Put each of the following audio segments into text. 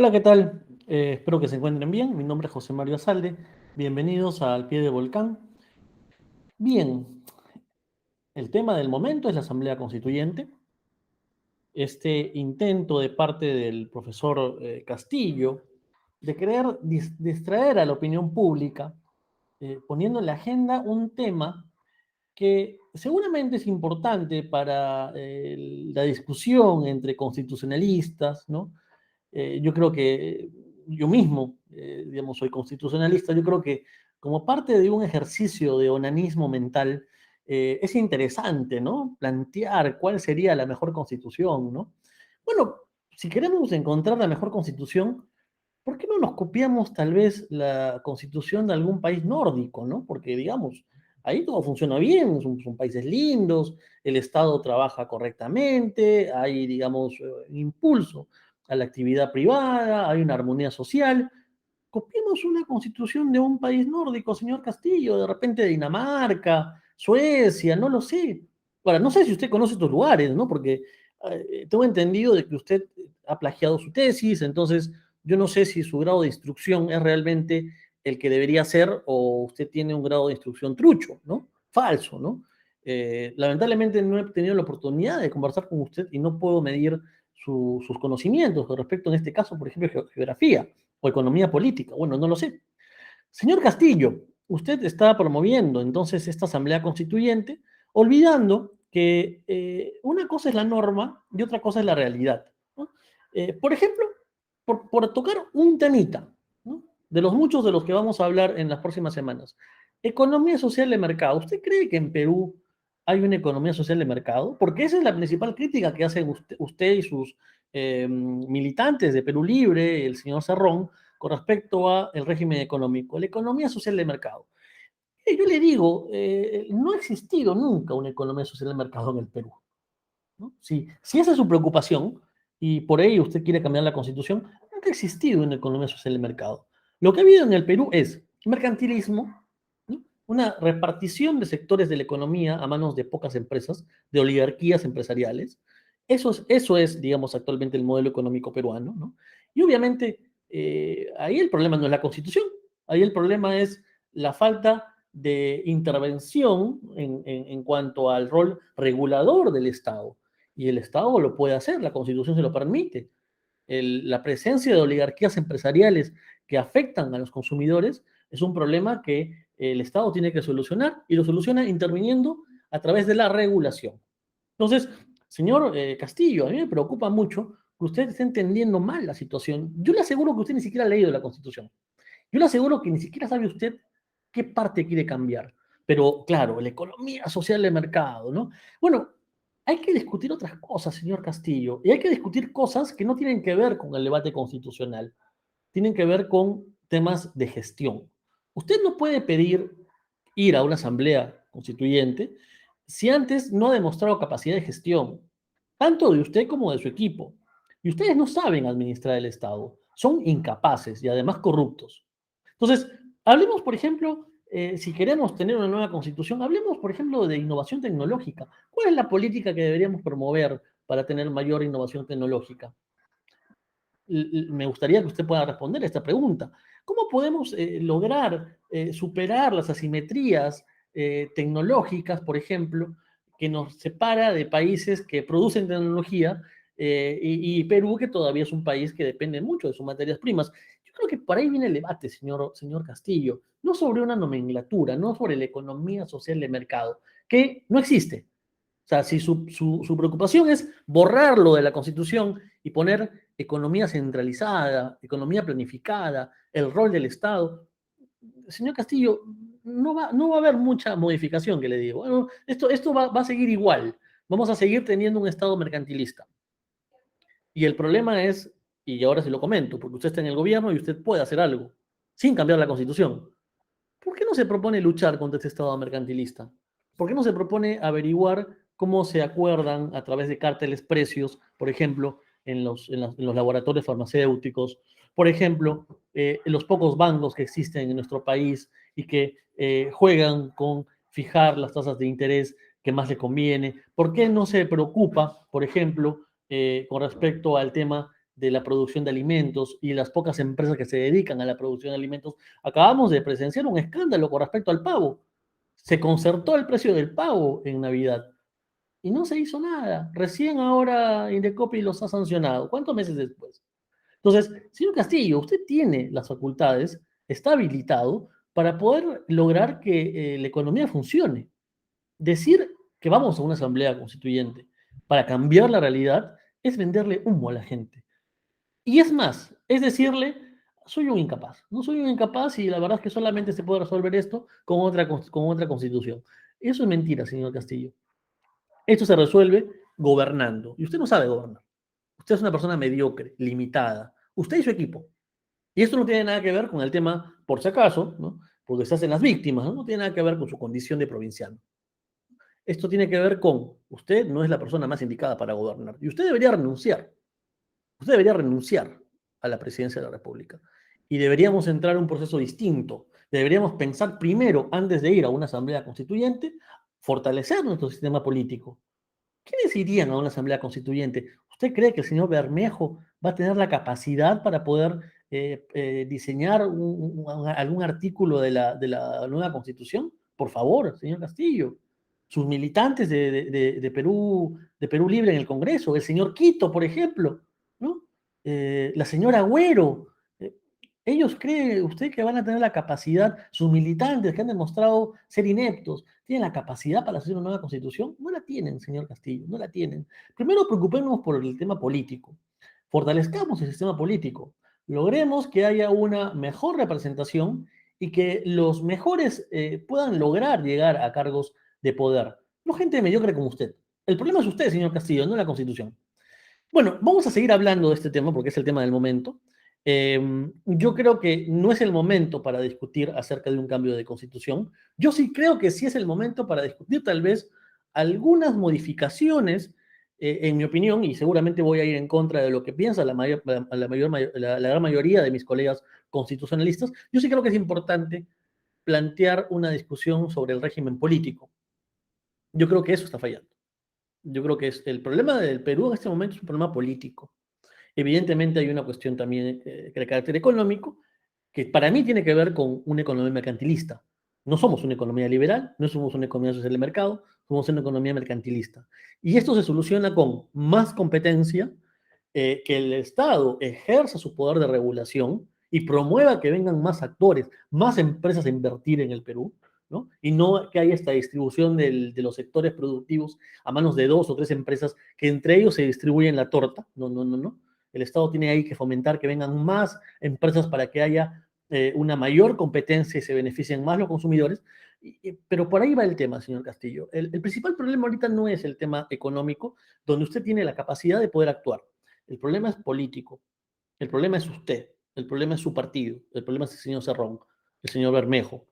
Hola, ¿qué tal? Espero que se encuentren bien. Mi nombre es José Mario Azalde. Bienvenidos a Al Pie del Volcán. Bien, el tema del momento es la Asamblea Constituyente. Este intento de parte del profesor Castillo de querer distraer a la opinión pública, poniendo en la agenda un tema que seguramente es importante para la discusión entre constitucionalistas, ¿no? Yo creo que yo mismo, digamos, soy constitucionalista. Yo creo que como parte de un ejercicio de onanismo mental, es interesante, ¿no? Plantear cuál sería la mejor constitución, ¿no? Bueno, si queremos encontrar la mejor constitución, ¿por qué no nos copiamos tal vez la constitución de algún país nórdico, ¿no? Porque, digamos, ahí todo funciona bien, son países lindos, el Estado trabaja correctamente, hay, digamos, impulso a la actividad privada, hay una armonía social. Copiemos una constitución de un país nórdico, señor Castillo, de repente Dinamarca, Suecia, no lo sé. Ahora, no sé si usted conoce estos lugares, ¿no? Porque tengo entendido de que usted ha plagiado su tesis, entonces yo no sé si su grado de instrucción es realmente el que debería ser o usted tiene un grado de instrucción trucho, ¿no? Falso, ¿no? Lamentablemente no he tenido la oportunidad de conversar con usted y no puedo medir sus conocimientos con respecto, en este caso, por ejemplo, geografía o economía política. Bueno, no lo sé. Señor Castillo, usted está promoviendo entonces esta asamblea constituyente, olvidando que una cosa es la norma y otra cosa es la realidad, ¿no? Por ejemplo, por tocar un temita, ¿no? De los muchos de los que vamos a hablar en las próximas semanas. Economía social de mercado. ¿Usted cree que en Perú hay una economía social de mercado? Porque esa es la principal crítica que hacen usted y sus militantes de Perú Libre, el señor Cerrón, con respecto al régimen económico, la economía social de mercado. Yo le digo, no ha existido nunca una economía social de mercado en el Perú, ¿no? Si esa es su preocupación y por ello usted quiere cambiar la constitución, nunca ha existido una economía social de mercado. Lo que ha habido en el Perú es mercantilismo, ¿no? Una repartición de sectores de la economía a manos de pocas empresas, de oligarquías empresariales. Eso es, digamos, actualmente el modelo económico peruano, ¿no? Y obviamente ahí el problema no es la constitución, ahí el problema es la falta de intervención en cuanto al rol regulador del Estado. Y el Estado lo puede hacer, la Constitución se lo permite. La presencia de oligarquías empresariales que afectan a los consumidores es un problema que el Estado tiene que solucionar y lo soluciona interviniendo a través de la regulación. Entonces, señor Castillo, a mí me preocupa mucho que usted esté entendiendo mal la situación. Yo le aseguro que usted ni siquiera ha leído la Constitución. Yo le aseguro que ni siquiera sabe usted qué parte quiere cambiar. Pero claro, la economía social de mercado, ¿no? Bueno, hay que discutir otras cosas, señor Castillo, y hay que discutir cosas que no tienen que ver con el debate constitucional, tienen que ver con temas de gestión. Usted no puede pedir ir a una asamblea constituyente si antes no ha demostrado capacidad de gestión, tanto de usted como de su equipo. Y ustedes no saben administrar el Estado, son incapaces y además corruptos. Entonces, hablemos, por ejemplo, si queremos tener una nueva constitución, hablemos, por ejemplo, de innovación tecnológica. ¿Cuál es la política que deberíamos promover para tener mayor innovación tecnológica? Me gustaría que usted pueda responder a esta pregunta. ¿Cómo podemos lograr superar las asimetrías tecnológicas, por ejemplo, que nos separa de países que producen tecnología y Perú, que todavía es un país que depende mucho de sus materias primas? Yo creo que por ahí viene el debate, señor Castillo, no sobre una nomenclatura, no sobre la economía social de mercado, que no existe. O sea, si su preocupación es borrarlo de la Constitución y poner economía centralizada, economía planificada, el rol del Estado, señor Castillo, no va a haber mucha modificación, que le digo. Bueno, esto va a seguir igual. Vamos a seguir teniendo un Estado mercantilista. Y el problema es, y ahora se lo comento, porque usted está en el gobierno y usted puede hacer algo sin cambiar la Constitución. ¿Por qué no se propone luchar contra este Estado mercantilista? ¿Por qué no se propone averiguar cómo se acuerdan a través de cárteles precios, por ejemplo, en los laboratorios farmacéuticos, por ejemplo, en los pocos bancos que existen en nuestro país y que juegan con fijar las tasas de interés que más le conviene? ¿Por qué no se preocupa, por ejemplo, con respecto al tema de la producción de alimentos y las pocas empresas que se dedican a la producción de alimentos, acabamos de presenciar un escándalo con respecto al pavo. Se concertó el precio del pavo en Navidad y no se hizo nada. Recién ahora Indecopi los ha sancionado. ¿Cuántos meses después? Entonces, señor Castillo, usted tiene las facultades, está habilitado para poder lograr que la economía funcione. Decir que vamos a una asamblea constituyente para cambiar la realidad es venderle humo a la gente. Y es más, es decirle, soy un incapaz, no soy un incapaz y la verdad es que solamente se puede resolver esto con otra constitución. Eso es mentira, señor Castillo. Esto se resuelve gobernando. Y usted no sabe gobernar. Usted es una persona mediocre, limitada. Usted y su equipo. Y esto no tiene nada que ver con el tema, por si acaso, ¿no? Porque se hacen las víctimas, ¿no? No tiene nada que ver con su condición de provinciano. Esto tiene que ver con, usted no es la persona más indicada para gobernar. Y usted debería renunciar. Usted debería renunciar a la presidencia de la República. Y deberíamos entrar a un proceso distinto. Deberíamos pensar primero, antes de ir a una asamblea constituyente, fortalecer nuestro sistema político. ¿Quiénes irían a una asamblea constituyente? ¿Usted cree que el señor Bermejo va a tener la capacidad para poder diseñar algún artículo de la nueva constitución? Por favor, señor Castillo. Sus militantes de Perú Libre en el Congreso, el señor Quito, por ejemplo, ¿no? La señora Agüero. eh, ¿Ellos cree usted que van a tener la capacidad, sus militantes que han demostrado ser ineptos, tienen la capacidad para hacer una nueva constitución? No la tienen, señor Castillo, no la tienen. Primero preocupémonos por el tema político. Fortalezcamos el sistema político. Logremos que haya una mejor representación y que los mejores puedan lograr llegar a cargos de poder. No gente mediocre como usted. El problema es usted, señor Castillo, no la constitución. Bueno, vamos a seguir hablando de este tema porque es el tema del momento. Yo creo que no es el momento para discutir acerca de un cambio de constitución. Yo sí creo que sí es el momento para discutir tal vez algunas modificaciones, en mi opinión, y seguramente voy a ir en contra de lo que piensa la gran mayoría de mis colegas constitucionalistas. Yo sí creo que es importante plantear una discusión sobre el régimen político. Yo creo que eso está fallando. Yo creo que el problema del Perú en este momento es un problema político. Evidentemente hay una cuestión también de carácter económico, que para mí tiene que ver con una economía mercantilista. No somos una economía liberal, no somos una economía social de mercado, somos una economía mercantilista. Y esto se soluciona con más competencia, que el Estado ejerza su poder de regulación y promueva que vengan más actores, más empresas a invertir en el Perú, ¿no? Y no que haya esta distribución de los sectores productivos a manos de dos o tres empresas que entre ellos se distribuyen la torta. No, no, no, no. El Estado tiene ahí que fomentar que vengan más empresas para que haya una mayor competencia y se beneficien más los consumidores. Pero por ahí va el tema, señor Castillo. El principal problema ahorita no es el tema económico, donde usted tiene la capacidad de poder actuar. El problema es político. El problema es usted. El problema es su partido. El problema es el señor Cerrón, el señor Bermejo.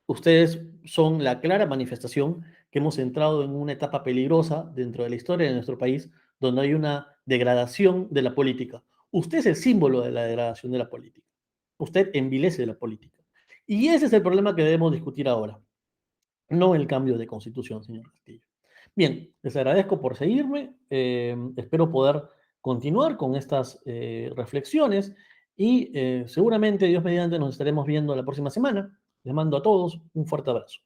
Ustedes son la clara manifestación que hemos entrado en una etapa peligrosa dentro de la historia de nuestro país, donde hay una degradación de la política. Usted es el símbolo de la degradación de la política. Usted envilece la política. Y ese es el problema que debemos discutir ahora, no el cambio de constitución, señor Castillo. Bien, les agradezco por seguirme. Espero poder continuar con estas reflexiones y seguramente, Dios mediante, nos estaremos viendo la próxima semana. Les mando a todos un fuerte abrazo.